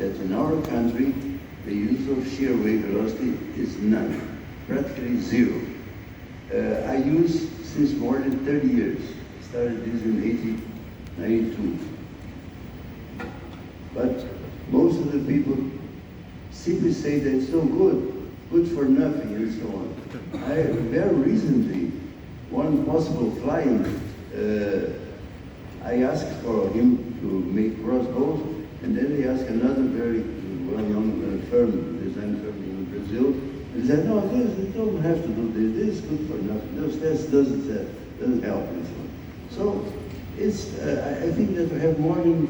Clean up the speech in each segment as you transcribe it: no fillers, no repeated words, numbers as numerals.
that in our country, the use of shear wave velocity is none, practically zero. I use since more than 30 years. I started this in 1892. But most of the people simply say that it's no good for nothing, and so on. Very recently, one possible client, I asked for him to make crossbows, and then he asked another very well-known design firm in Brazil, and he said, no, you don't have to do this. This is good for nothing. Those tests doesn't help, and so on. So it's, I think that we have more than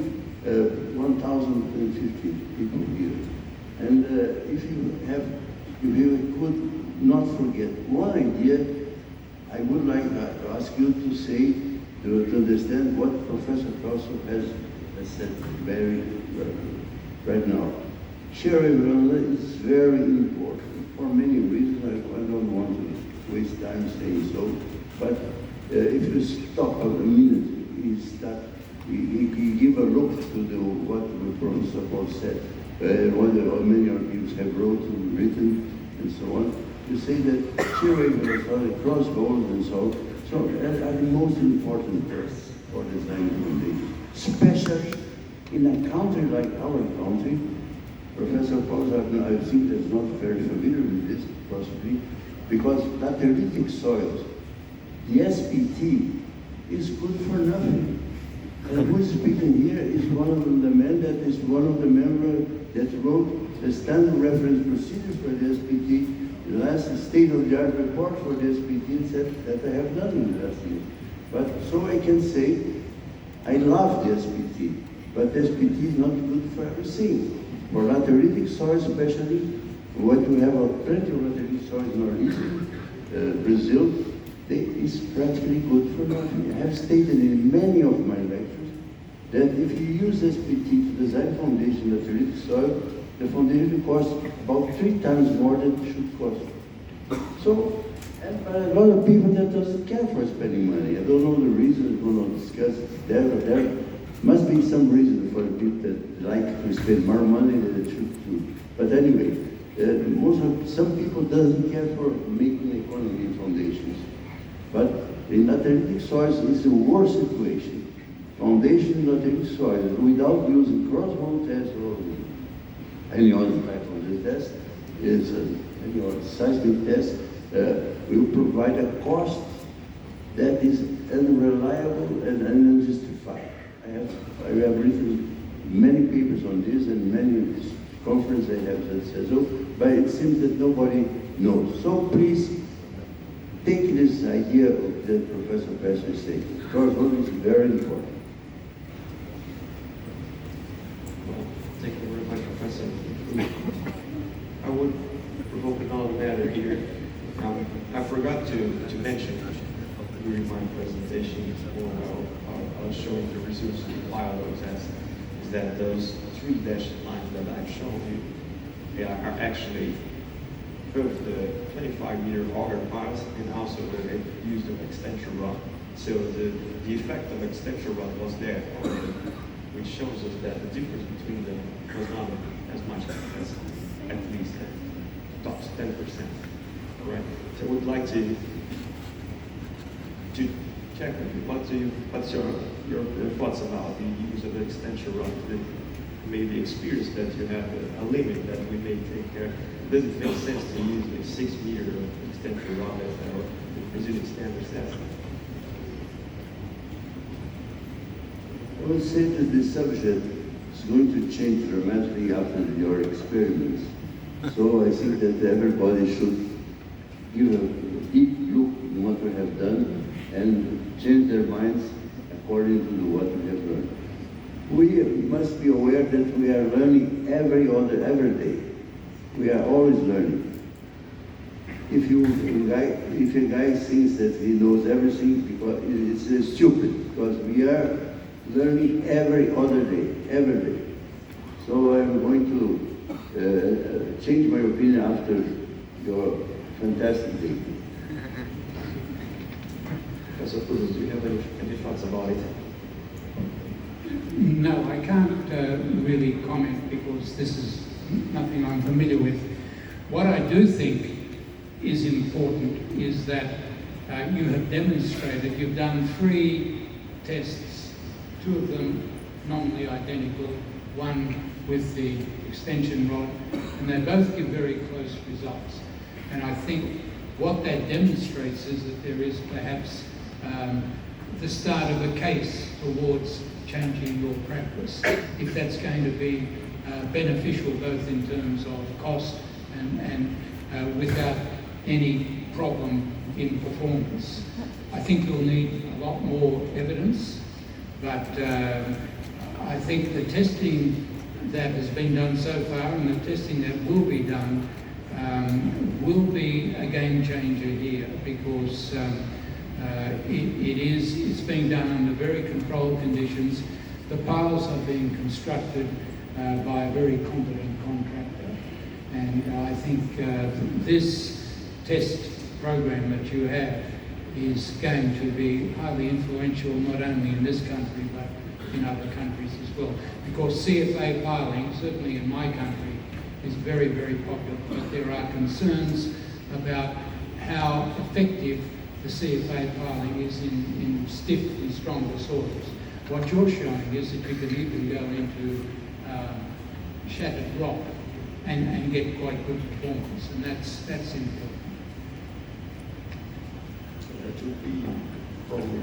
1,050 people here. And if you could not forget one idea, I would like to ask you to say, to understand what Professor Prof has said very right now. Shear wave velocity is very important for many reasons. I don't want to waste time saying so, but if you stop a minute, you give a look to what Professor Prof said, what many of you have written, and so on. You say that shear wave velocity, crossbows, and so are the most important tests for design foundation, especially in a country like our country. Professor Poulos, I think is not very familiar with this, possibly, because lateritic soils, the SPT, is good for nothing. And who is speaking here is one of the men that is one of the members that wrote the standard reference procedures for the SPT. The last state-of-the-art report for the SPT said that I have done in the last year. But so I can say, I love the SPT, but the SPT is not good for everything. For lateritic soils especially, what we have plenty of lateritic soils in northeastern Brazil, is practically good for nothing. I have stated in many of my lectures that if you use SPT to design foundation lateritic soil, the foundation costs about 3 times more than it should cost. So, and a lot of people that doesn't care for spending money. I don't know the reasons, we will discuss there must be some reason for the people that like to spend more money than they should do. But anyway, some people doesn't care for making economy in foundations. But in lateritic soils, it's a worse situation. Foundation in lateritic soils, without using crossbow test or any other type of test, any other seismic test, will provide a cost that is unreliable and unjustified. I have written many papers on this and many conferences I have that says so, but it seems that nobody knows. So please take this idea that Professor Pesce is saying. Crossbow is very important. Well, thank you very much, Professor. I would provoke another matter here. I forgot to mention during my presentation when I was showing the results of the pilot test, is that those 3 dashed lines that I've shown you, they are actually both the 25-meter auger piles and also the use of extension rod. So the effect of extension rod was there already, which shows us that the difference between them was not as much as at least tops 10%. Right? So I would like to check with you. What's your thoughts about the use of extension rod? Maybe experience that you have a limit that we may take care. Does it make sense to use a 6-meter extension rod as our Brazilian standard says? I would say that the subject is going to change dramatically after your experiments. So I think that everybody should give a deep look at what we have done and change their minds according to what we have learned. We must be aware that we are learning every day. We are always learning. If a guy thinks that he knows everything, because it's stupid, because we are learning every other day, every day. So I'm going to change my opinion after your fantastic day. Professor Poulos, do you have any thoughts about it? No, I can't really comment because this is nothing I'm familiar with. What I do think is important is that you have demonstrated, you've done 3 tests, 2 of them nominally identical, 1 with the extension rod, and they both give very close results. And I think what that demonstrates is that there is perhaps the start of a case towards changing your practice, if that's going to be beneficial both in terms of cost and without any problem in performance. I think you'll need a lot more evidence, but I think the testing that has been done so far and the testing that will be done will be a game changer here, because it's being done under very controlled conditions. The piles are being constructed by a very competent contractor, and I think this test program that you have is going to be highly influential, not only in this country but in other countries as well, because CFA piling, certainly in my country, is very, very popular, but there are concerns about how effective the CFA piling is in stiff and stronger soils. What you're showing is that you can even go into shattered rock and get quite good performance, and that's important. That would be probably